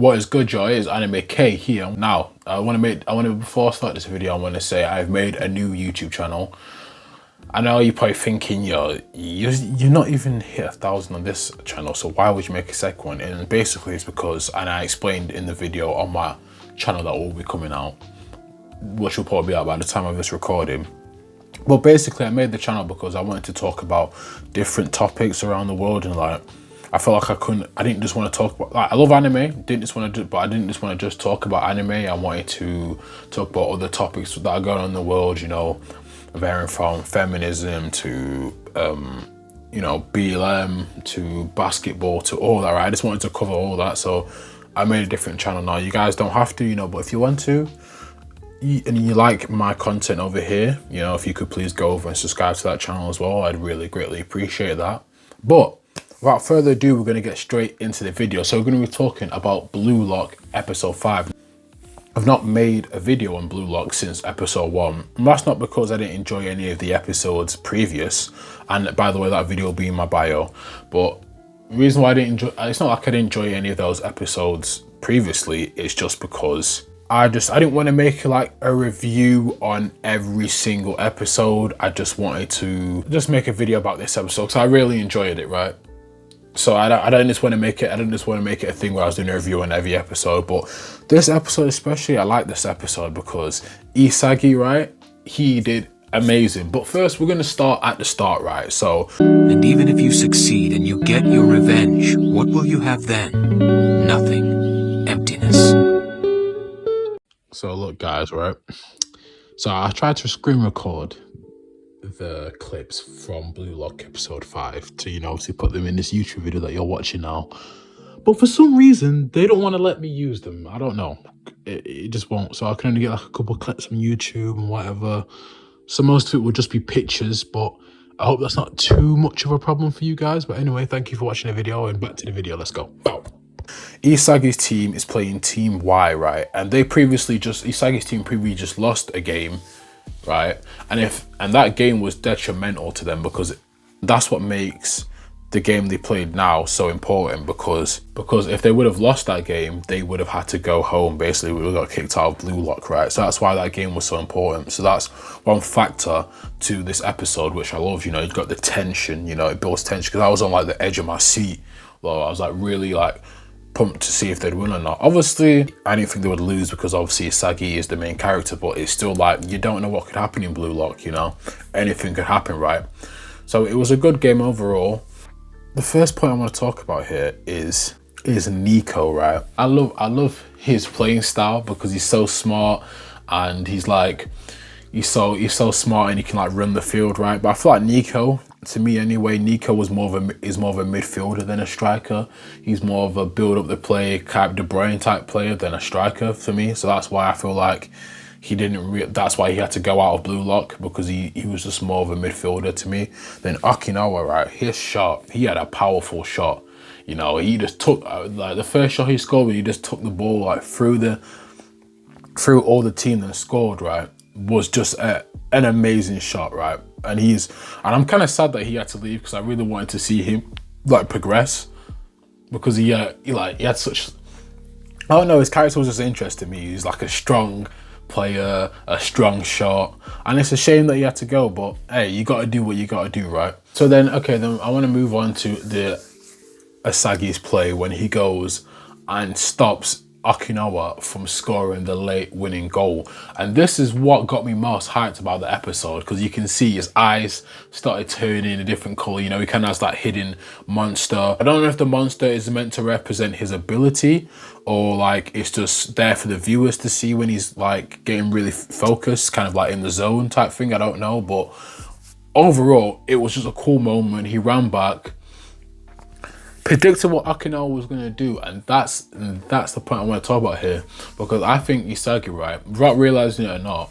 What is good, y'all? It is Anime K here. Now, before I start this video, I want to say I've made a new YouTube channel. I know you're probably thinking, yo, you're not even hit 1,000 on this channel, so why would you make a second one? And basically it's because, and I explained in the video on my channel that will be coming out, which will probably be out by the time of this recording. But basically I made the channel because I wanted to talk about different topics around the world, and like, I felt like I didn't just want to talk about, like, I love anime, but I didn't just want to just talk about anime. I wanted to talk about other topics that are going on in the world, you know, varying from feminism to, you know, BLM to basketball to all that, right? I just wanted to cover all that. So I made a different channel now. You guys don't have to, you know, but if you want to, and you like my content over here, you know, if you could please go over and subscribe to that channel as well, I'd really greatly appreciate that. But without further ado, we're going to get straight into the video. So we're going to be talking about Blue Lock episode 5. I've not made a video on Blue Lock since episode 1. And that's not because I didn't enjoy any of the episodes previous. And by the way, that video will be in my bio. But the reason why I didn't enjoy, it's not like I didn't enjoy any of those episodes previously. It's just because I didn't want to make like a review on every single episode. I just wanted to just make a video about this episode because I really enjoyed it, right? So I don't just want to make it, a thing where I was doing a review on every episode, but this episode especially, I like this episode because Isagi, right? He did amazing. But first, we're going to start at the start, right? So, and even if you succeed and you get your revenge, what will you have then? Nothing. Emptiness. So look, guys, right? So I tried to screen record the clips from Blue Lock episode 5 to, you know, obviously put them in this YouTube video that you're watching now. But for some reason, they don't want to let me use them. I don't know. It just won't. So I can only get like a couple of clips on YouTube and whatever. So most of it will just be pictures, but I hope that's not too much of a problem for you guys. But anyway, thank you for watching the video, and back to the video. Let's go. Bow. Isagi's team is playing Team Y, right? And Isagi's team previously just lost a game, right? And that game was detrimental to them because that's what makes the game they played now so important, because if they would have lost that game, they would have had to go home. Basically, we would have got kicked out of Blue Lock, right? So that's why that game was so important. So that's one factor to this episode, which I love. You know, you've got the tension, you know, it builds tension, because I was on like the edge of my seat. Well, I was like really like pumped to see if they'd win or not. Obviously, I didn't think they would lose because obviously Isagi is the main character, but it's still like, you don't know what could happen in Blue Lock, you know? Anything could happen, right? So it was a good game overall. The first point I want to talk about here is Nico, right? I love his playing style because he's so smart, and he's so smart, and he can like run the field, right? But I feel like Nico, to me anyway, Nico is more of a midfielder than a striker. He's more of a build up the play, type De Bruyne type player than a striker for me. So that's why I feel like that's why he had to go out of Blue Lock, because he was just more of a midfielder to me. Then Okinawa, right? His shot, he had a powerful shot. You know, he just took like the first shot he scored, when he just took the ball like through all the team and scored, right? Was just an amazing shot, right? And I'm kind of sad that he had to leave, because I really wanted to see him like progress, because he had such, I don't know, his character was just interesting to me. He's like a strong player, a strong shot, and it's a shame that he had to go, but hey, you got to do what you got to do, right? So then I want to move on to the Isagi's play when he goes and stops Okinawa from scoring the late winning goal. And this is what got me most hyped about the episode, because you can see his eyes started turning a different color. You know, he kind of has that hidden monster. I don't know if the monster is meant to represent his ability, or like it's just there for the viewers to see when he's like getting really focused, kind of like in the zone type thing. I don't know, but overall it was just a cool moment. He ran back, predicted what Okinawa was going to do, and that's the point I want to talk about here, because I think Isagi, right, without realizing it or not,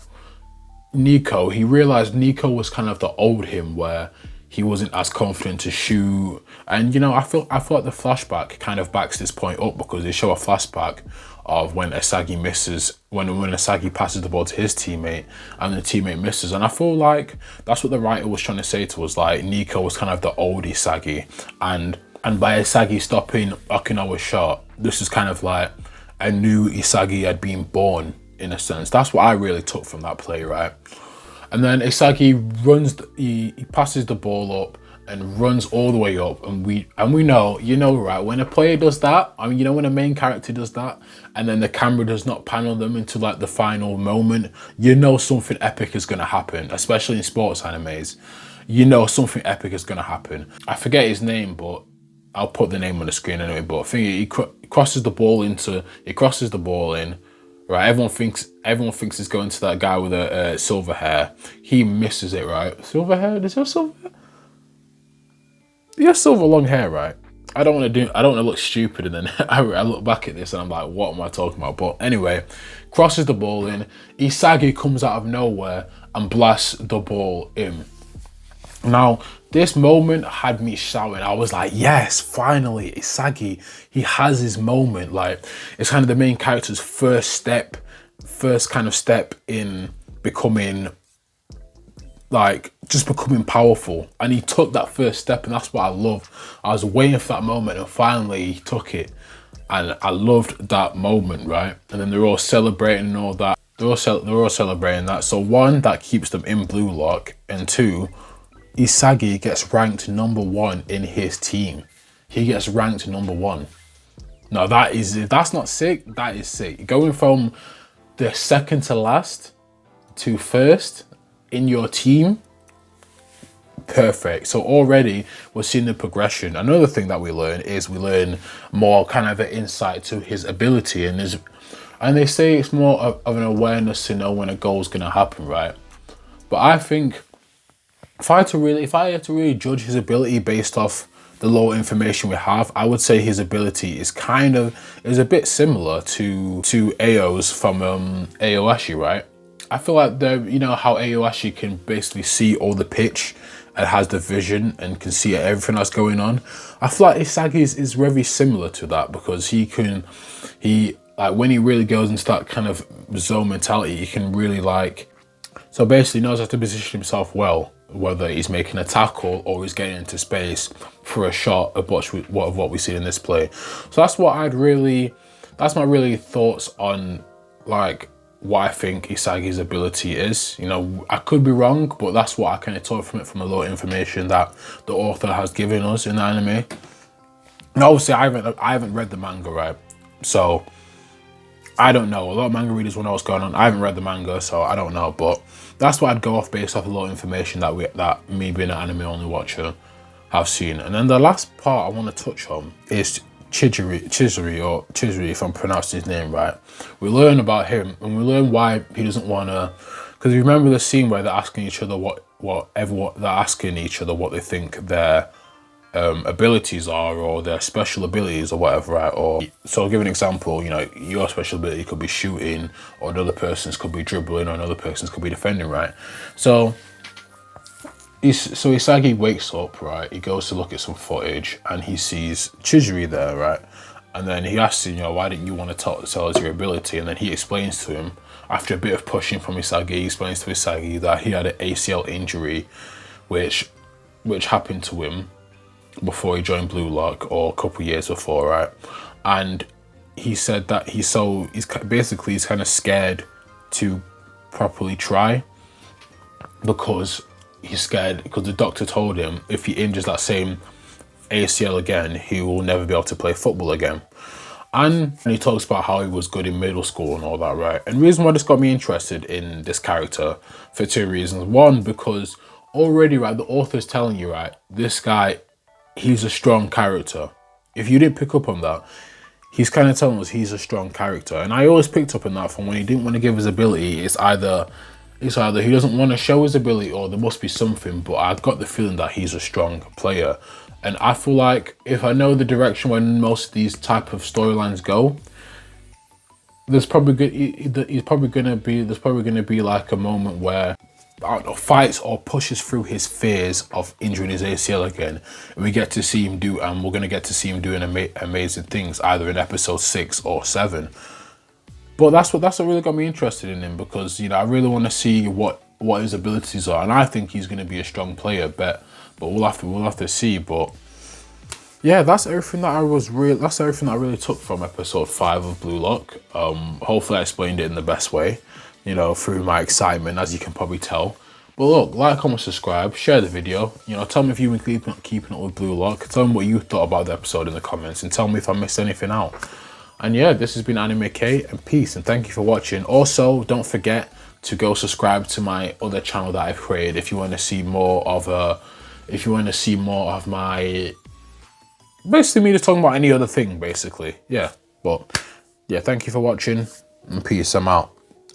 he realized Nico was kind of the old him, where he wasn't as confident to shoot. And you know, I feel like the flashback kind of backs this point up, because they show a flashback of when Isagi misses, when Isagi passes the ball to his teammate and the teammate misses. And I feel like that's what the writer was trying to say to us, like Nico was kind of the old Isagi, and by Isagi stopping Okinawa's shot, this is kind of like and knew Isagi had been born, in a sense. That's what I really took from that play, right? And then Isagi he passes the ball up and runs all the way up, and we know, right, when a player does that, I mean, when a main character does that, and then the camera does not panel them into like the final moment, something epic is gonna happen, especially in sports animes. Something epic is gonna happen. I forget his name, but I'll put the name on the screen anyway. But I think he crosses the ball in. Right, everyone thinks it's going to that guy with the silver hair. He misses it, right? Silver hair? Does he have silver hair? He has silver long hair, right? I don't want to look stupid, and then I look back at this and I'm like, what am I talking about? But anyway, crosses the ball in. Isagi comes out of nowhere and blasts the ball in. Now, this moment had me shouting. I was like, yes, finally, Isagi, he has his moment. Like, it's kind of the main character's first kind of step in becoming, like, just becoming powerful. And he took that first step, and that's what I love. I was waiting for that moment, and finally he took it. And I loved that moment, right? And then they're all celebrating and all that. They're all celebrating that. So one, that keeps them in Blue Lock, and two, Isagi gets ranked #1 in his team. He gets ranked #1. Now if that's not sick, that is sick. Going from the second to last to first in your team, perfect. So already we're seeing the progression. Another thing that we learn more kind of an insight to his ability, and they say it's more of an awareness to know when a goal is going to happen, right? But I think if I had to really judge his ability based off the low information we have, I would say his ability is a bit similar to Ao's from Aoashi, right? I feel like how Aoashi can basically see all the pitch and has the vision and can see everything that's going on. I feel like Isagi is very similar to that, because he when he really goes into that kind of zone mentality, he can really so basically knows how to position himself well, whether he's making a tackle or he's getting into space for a shot of what we see in this play. So that's my really thoughts on what I think Isagi's ability is. I could be wrong, but that's what I kind of took from it, from a lot of information that the author has given us in the anime. And obviously I haven't read the manga, right? So I don't know. A lot of manga readers will know what's going on. I haven't read the manga, so I don't know. But that's what I'd go off based off a lot of information that me being an anime only watcher have seen. And then the last part I want to touch on is Chizuri, if I'm pronouncing his name right. We learn about him, and we learn why he doesn't want to. Because you remember the scene where they're asking each other what they think their abilities are, or their special abilities or whatever, right? Or so I'll give an example. Your special ability could be shooting, or another person's could be dribbling, or another person's could be defending, right? So Isagi wakes up, right? He goes to look at some footage and he sees Chizuri there, right? And then he asks him, why didn't you want to tell us your ability? And then he explains to him, after a bit of pushing from Isagi, he explains to Isagi that he had an ACL injury, which happened to him before he joined Blue Lock, or a couple years before, right? And he said that he's kind of scared to properly try, because he's scared, because the doctor told him if he injures that same ACL again, he will never be able to play football again. And he talks about how he was good in middle school and all that, right? And the reason why this got me interested in this character, for two reasons. One, because already, right, the author's telling you, right, this guy, he's a strong character. If you didn't pick up on that, he's kind of telling us he's a strong character. And I always picked up on that from when he didn't want to give his ability. It's either he doesn't want to show his ability, or there must be something, but I've got the feeling that he's a strong player. And I feel like if I know the direction where most of these type of storylines go, there's probably gonna be like a moment where, I don't know, fights or pushes through his fears of injuring his ACL again, and we get to see him do, and we're gonna get to see him doing amazing things either in episode 6 or 7. But that's what really got me interested in him, because I really want to see what his abilities are, and I think he's going to be a strong player. But we'll have to see. But yeah, that's everything that that's everything that I really took from episode 5 of Blue Lock. Hopefully I explained it in the best way, you know, through my excitement, as you can probably tell. But look, like, comment, subscribe, share the video. You know, tell me if you've been keeping up with Blue Lock. Tell me what you thought about the episode in the comments, and tell me if I missed anything out. And yeah, this has been Anime K, and peace, and thank you for watching. Also, don't forget to go subscribe to my other channel that I've created if you want to see more of my, basically me just talking about any other thing, basically. Yeah, but yeah, thank you for watching, and peace, I'm out.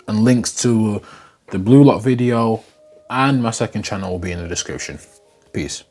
And links to the Blue Lock video and my second channel will be in the description. Peace.